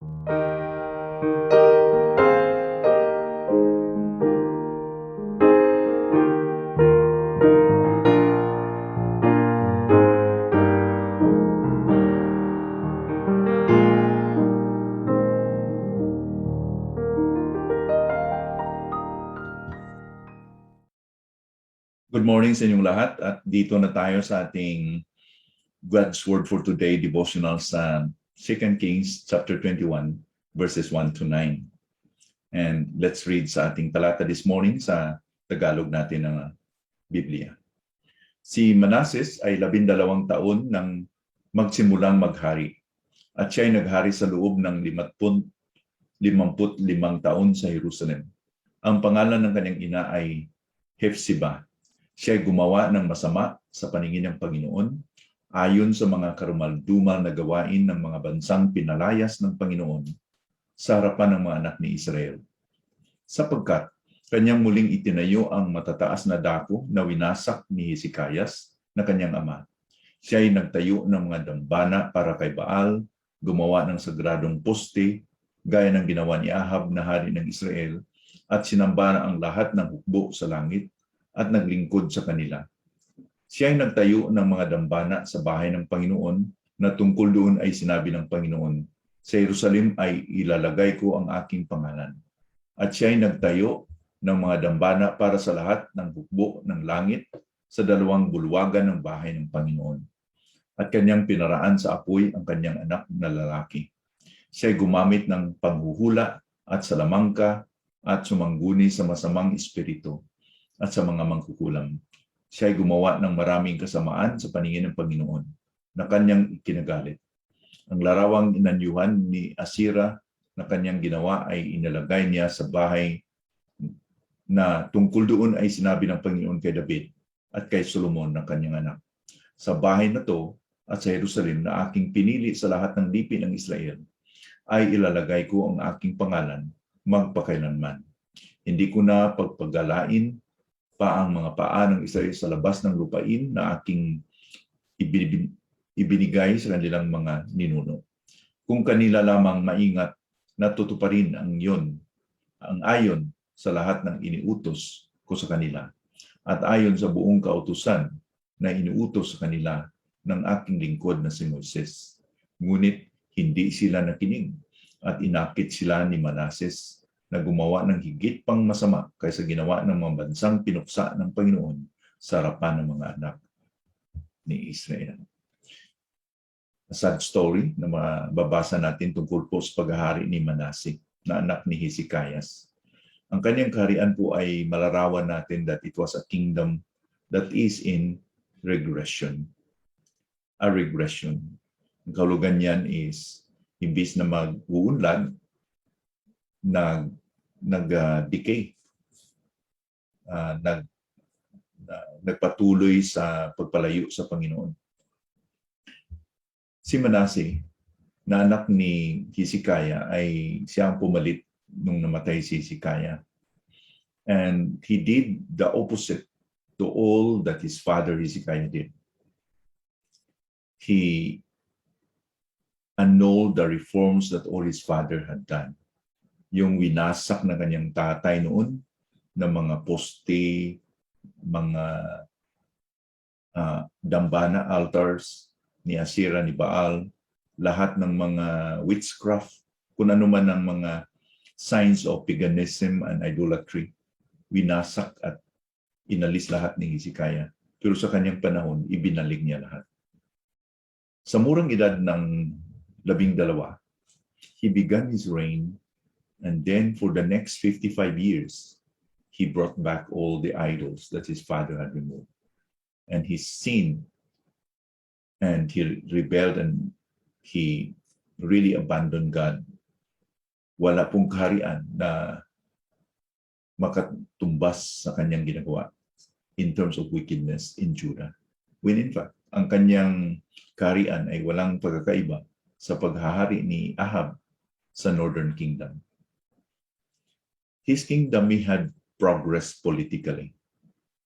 Good morning sa inyong lahat at dito na tayo sa ating God's Word for Today devotional sa 2 Kings chapter 21 verses 1 to 9. And let's read sa ating talata this morning sa Tagalog natin ng Biblia. Si Manasseh ay 12 taon nang magsimulang maghari at siya ay naghari sa loob ng 55 taon sa Jerusalem. Ang pangalan ng kanyang ina ay Hephzibah. Siya ay gumawa ng masama sa paningin ng Panginoon ayon sa mga karumal-dumal na gawain ng mga bansang pinalayas ng Panginoon sa harapan ng mga anak ni Israel. Sapagkat kanyang muling itinayo ang matataas na dako na winasak ni Hezekiah na kanyang ama. Siya ay nagtayo ng mga dambana para kay Baal, gumawa ng sagradong poste gaya ng ginawa ni Ahab na hari ng Israel, at sinamba ang lahat ng hukbo sa langit at naglingkod sa kanila. Siya ay nagtayo ng mga dambana sa bahay ng Panginoon na tungkol doon ay sinabi ng Panginoon, sa Jerusalem ay ilalagay ko ang aking pangalan. At siya ay nagtayo ng mga dambana para sa lahat ng hukbo ng langit sa 2 bulwagan ng bahay ng Panginoon. At kanyang pinaraan sa apoy ang kanyang anak na lalaki. Siya ay gumamit ng panghuhula at salamangka at sumangguni sa masamang espiritu at sa mga mangkukulam. Siya ay gumawa ng maraming kasamaan sa paningin ng Panginoon na kanyang ikinagalit. Ang larawang inanyuhan ni Asherah na kanyang ginawa ay inalagay niya sa bahay na tungkol doon ay sinabi ng Panginoon kay David at kay Solomon ng kanyang anak. Sa bahay na to at sa Jerusalem na aking pinili sa lahat ng lipi ng Israel ay ilalagay ko ang aking pangalan magpakailanman. Hindi ko na pagpagalain pa ang mga paa ng Israel sa labas ng lupain na aking ibinigay sa kanilang mga ninuno. Kung kanila lamang maingat na tutuparin ang ayon sa lahat ng iniutos ko sa kanila at ayon sa buong kautusan na iniutos sa kanila ng aking lingkod na si Moises. Ngunit hindi sila nakinig at inakit sila ni Manasseh na gumawa ng higit pang masama kaysa ginawa ng mga bansang pinuksa ng Panginoon sa harapan ng mga anak ni Israel. A sad story na mababasa natin tungkol po sa paghahari ni Manasseh na anak ni Hezekiah. Ang kanyang kaharian po ay malarawan natin that it was a kingdom that is in regression. A regression. Ang kahulugan niyan is imbis na mag-uunlad, nag-decay, nagpatuloy sa pagpalayo sa Panginoon. Si Manasseh, na anak ni Hezekiah, ay siyang pumalit nung namatay si Hezekiah. And he did the opposite to all that his father Hezekiah did. He annulled the reforms that all his father had done. Yung winasak na kanyang tatay noon ng mga poste, mga dambana, altars ni Asherah, ni Baal, lahat ng mga witchcraft, kung ano man ang mga signs of paganism and idolatry, winasak at inalis lahat ni Hezekiah. Pero sa kanyang panahon, ibinalik niya lahat. Sa murang edad ng 12, he began his reign. And then for the next 55 years, he brought back all the idols that his father had removed. And he sinned and he rebelled and he really abandoned God. Wala pong kaharian na makatumbas sa kanyang ginagawa in terms of wickedness in Judah. When in fact, ang kanyang kaharian ay walang pagkakaiba sa paghahari ni Ahab sa Northern Kingdom. His kingdom had progressed politically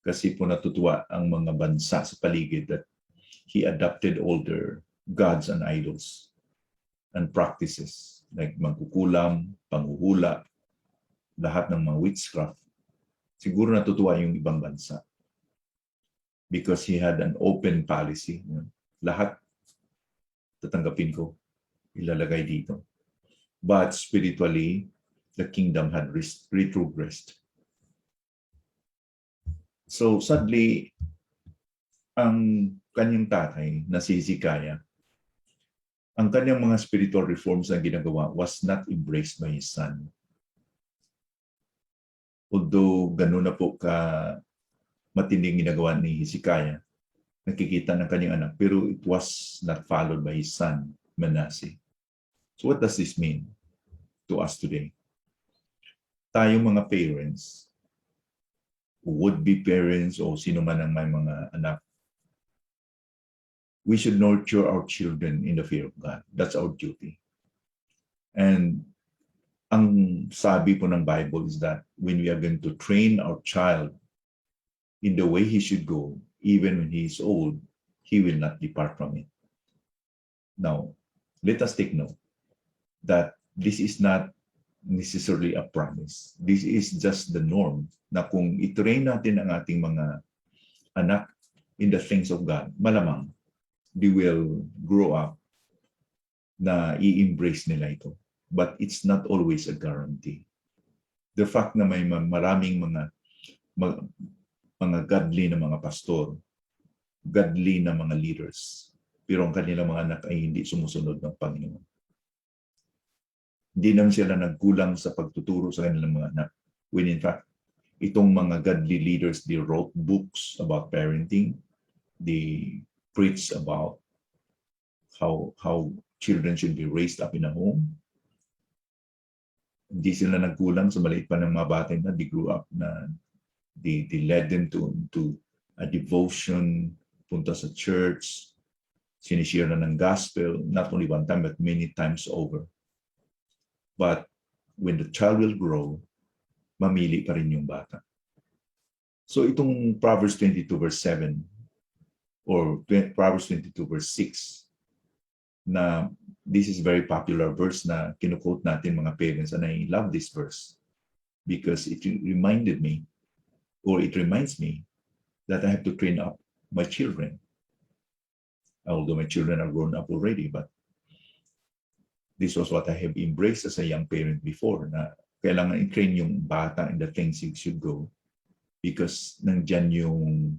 kasi po natutuwa ang mga bansa sa paligid that he adopted all their gods and idols and practices. like magkukulam, panghuhula, lahat ng mga witchcraft, siguro natutuwa yung ibang bansa because he had an open policy. Lahat tatanggapin ko, ilalagay dito. But spiritually, the kingdom had retrogressed. So sadly, ang kanyang tatay na si Hezekiah, ang kanyang mga spiritual reforms na ginagawa was not embraced by his son. Although ganun na po ka matinding ginagawa ni Hezekiah, nakikita ng kanyang anak, pero it was not followed by his son, Manasseh. So what does this mean to us today? Tayong mga parents, would-be parents o sino man ang may mga anak, we should nurture our children in the fear of God. That's our duty. And ang sabi po ng Bible is that when we are going to train our child in the way he should go, even when he is old, he will not depart from it. Now, let us take note that this is not necessarily a promise. This is just the norm na kung i-train natin ang ating mga anak in the things of God, malamang they will grow up na i-embrace nila ito. But it's not always a guarantee. The fact na may maraming mga godly na mga pastor, godly na mga leaders, pero ang kanilang mga anak ay hindi sumusunod ng Panginoon. Hindi naman sila nagkulang sa pagtuturo sa kanilang mga anak. When in fact, itong mga godly leaders, they wrote books about parenting. They preach about how children should be raised up in a home. Hindi sila nagkulang sa maliit pa ng mga bata na they grew up na they led them to a devotion, punta sa church, sinishare na ng gospel, not only one time but many times over. But when the child will grow, mamili pa rin yung bata. So itong Proverbs 22 verse 7 or Proverbs 22 verse 6 na this is very popular verse na kinuquote natin mga parents, and I love this verse because it reminded me or it reminds me that I have to train up my children. Although my children are grown up already, but this was what I have embraced as a young parent before, na kailangan i-train yung bata in the things he should go because nandyan yung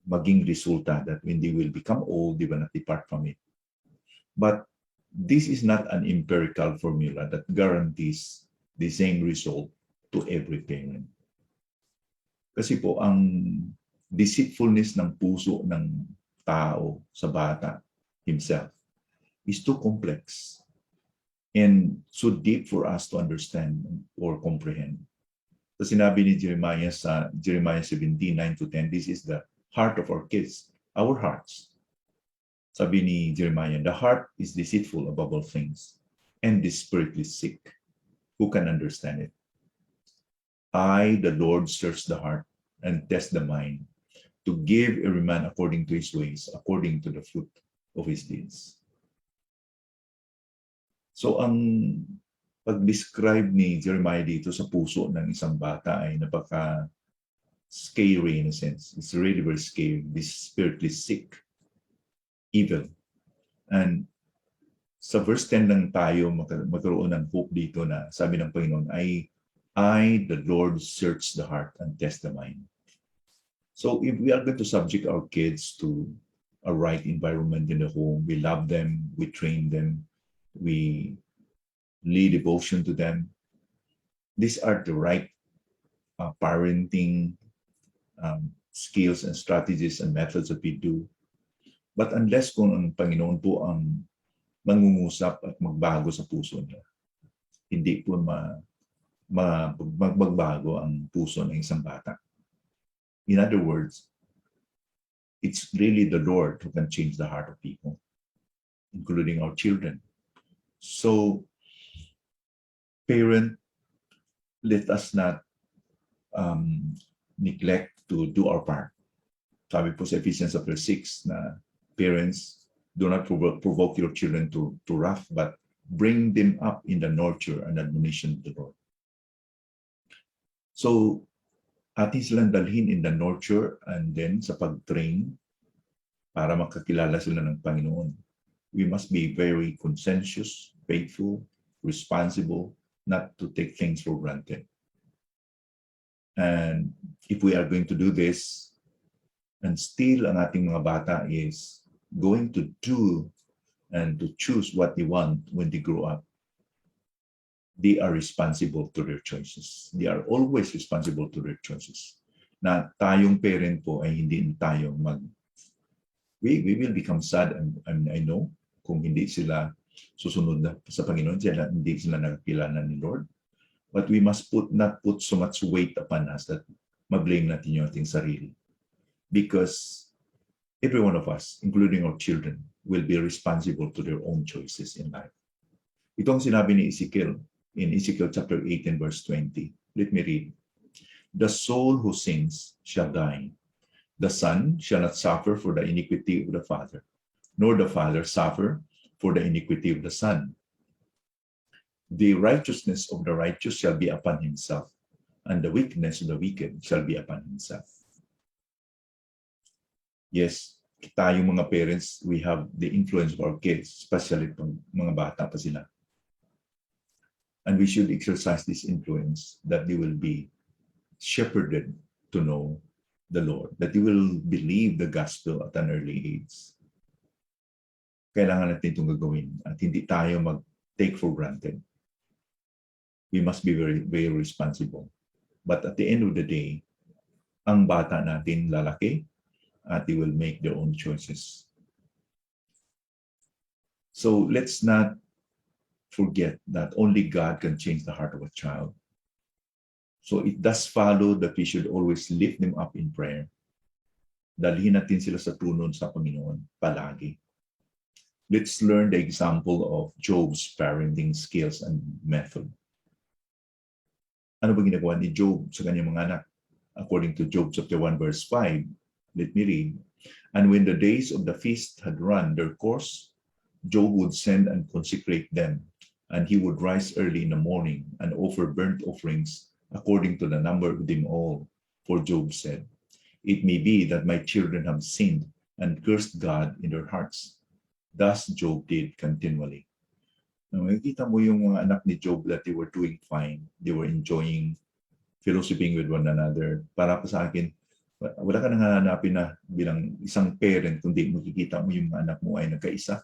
maging resulta that when they will become old, they will not depart from it. But this is not an empirical formula that guarantees the same result to every parent. Kasi po, ang deceitfulness ng puso ng tao sa bata himself is too complex and so deep for us to understand or comprehend. So sinabi ni Jeremiah sa Jeremiah 17:9-10, this is the heart of our kids, our hearts. Sabi ni Jeremiah, the heart is deceitful above all things and desperately sick. Who can understand it? I, the Lord, search the heart and test the mind to give every man according to his ways, according to the fruit of his deeds. So ang pag-describe ni Jeremiah dito sa puso ng isang bata ay napaka-scary in a sense. It's really very scary. This spiritually sick, evil. And sa verse 10 lang tayo magkaroon ng hope dito na sabi ng Panginoon I, the Lord, search the heart and test the mind. So if we are going to subject our kids to a right environment in the home, we love them, we train them, we lead devotion to them. These are the right parenting skills and strategies and methods that we do. But unless kung ang Panginoon po ang mangungusap at magbago sa puso niya, hindi po magbago ang puso ng isang bata. In other words, it's really the Lord who can change the heart of people, including our children. So, parent, let us not neglect to do our part. Sabi po sa Ephesians 6 na parents, do not provoke your children to wrath, but bring them up in the nurture and admonition of the Lord. So, atin silang dalhin in the nurture and then sa pag-train para makakilala sila ng Panginoon. We must be very conscientious, faithful, responsible, not to take things for granted. And if we are going to do this, and still ang ating mga bata is going to do and to choose what they want when they grow up, they are responsible to their choices. They are always responsible to their choices. Na tayong parent po ay hindi tayo we will become sad, and I know kung hindi sila susunod na sa Panginoon, hindi sila nakakilala ni Lord. But we must not put so much weight upon us that mag-blame natin yung ating sarili. Because every one of us, including our children, will be responsible to their own choices in life. Ito ang sinabi ni Ezekiel in Ezekiel chapter 18 verse 20. Let me read. The soul who sins shall die. The son shall not suffer for the iniquity of the father, nor the father suffer for the iniquity of the son. The righteousness of the righteous shall be upon himself, and the wickedness of the wicked shall be upon himself. Yes, tayong mga parents, we have the influence of our kids, especially pag mga bata pa sila. And we should exercise this influence that they will be shepherded to know the Lord, that they will believe the gospel at an early age. Kailangan natin itong gagawin at hindi tayo mag-take for granted. We must be very, very responsible. But at the end of the day, ang bata natin lalaki at they will make their own choices. So let's not forget that only God can change the heart of a child. So it does follow that we should always lift them up in prayer. Dalhin natin sila sa tunod sa Panginoon palagi. Let's learn the example of Job's parenting skills and method. Ano ba ginagawa ni Job sa kanyang mga anak? According to Job chapter 1 verse 5, let me read. And when the days of the feast had run their course, Job would send and consecrate them, and he would rise early in the morning and offer burnt offerings according to the number of them all. For Job said, it may be that my children have sinned and cursed God in their hearts. Thus Job did continually. Nakikita mo yung mga anak ni Job that they were doing fine. They were enjoying fellowshipping with one another. Para pa sa akin, wala ka nang hanapin na bilang isang parent kundi makikita mo yung mga anak mo ay nagkaisa.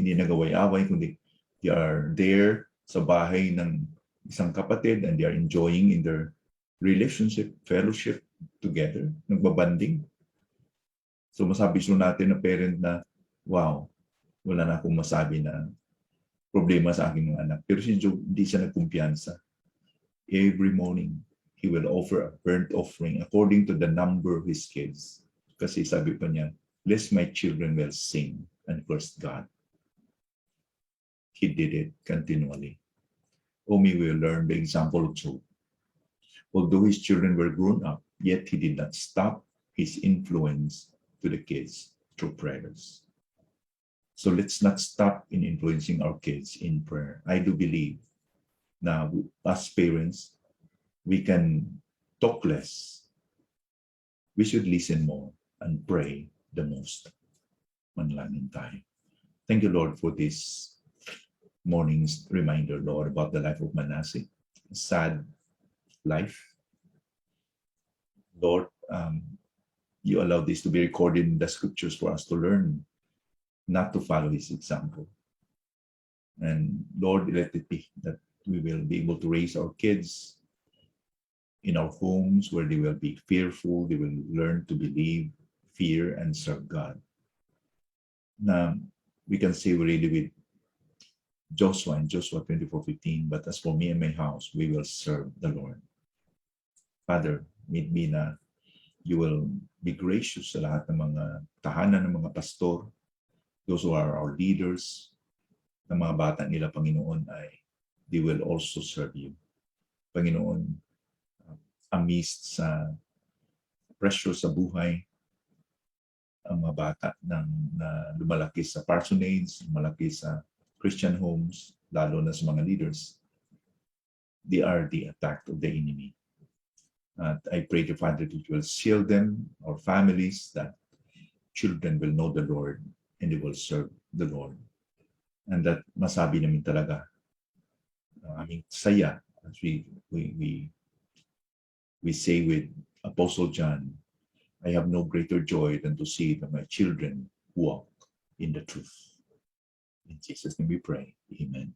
Hindi nagaway-away, kundi they are there sa bahay ng isang kapatid and they are enjoying in their relationship, fellowship together, nagbabanding. So masabi so natin na parent na, wow, wala na akong masabi na problema sa aking mga anak. Pero si Job, hindi siya nagkumpiyansa. Every morning, he will offer a burnt offering according to the number of his kids. Kasi sabi pa niya, lest my children will sin and curse God. He did it continually. We will learn the example of Job. Although his children were grown up, yet he did not stop his influence to the kids through prayers. So let's not stop in influencing our kids in prayer. I do believe now, as parents, we can talk less. We should listen more and pray the most. Manalangin tayo. Thank you, Lord, for this morning's reminder, Lord, about the life of Manasseh. A sad life. Lord, you allowed this to be recorded in the scriptures for us to learn not to follow his example. And Lord, let it be that we will be able to raise our kids in our homes where they will be fearful, they will learn to believe, fear, and serve God. Now, we can say really with Joshua in Joshua 24:15, but as for me and my house, we will serve the Lord. Father, may be na you will be gracious sa lahat ng mga tahanan ng mga pastor, those who are our leaders, ng mga bata nila, Panginoon, ay they will also serve you. Panginoon, amidst sa pressure sa buhay, ang mga bata na lumalaki sa parsonage, lumalaki sa Christian homes, lalo na sa mga leaders, they are the attack of the enemy. I pray to Father that you will shield them, our families, that children will know the Lord and they will serve the Lord. And that masabi namin talaga, aming saya, as we say with Apostle John, I have no greater joy than to see that my children walk in the truth. In Jesus' name we pray. Amen.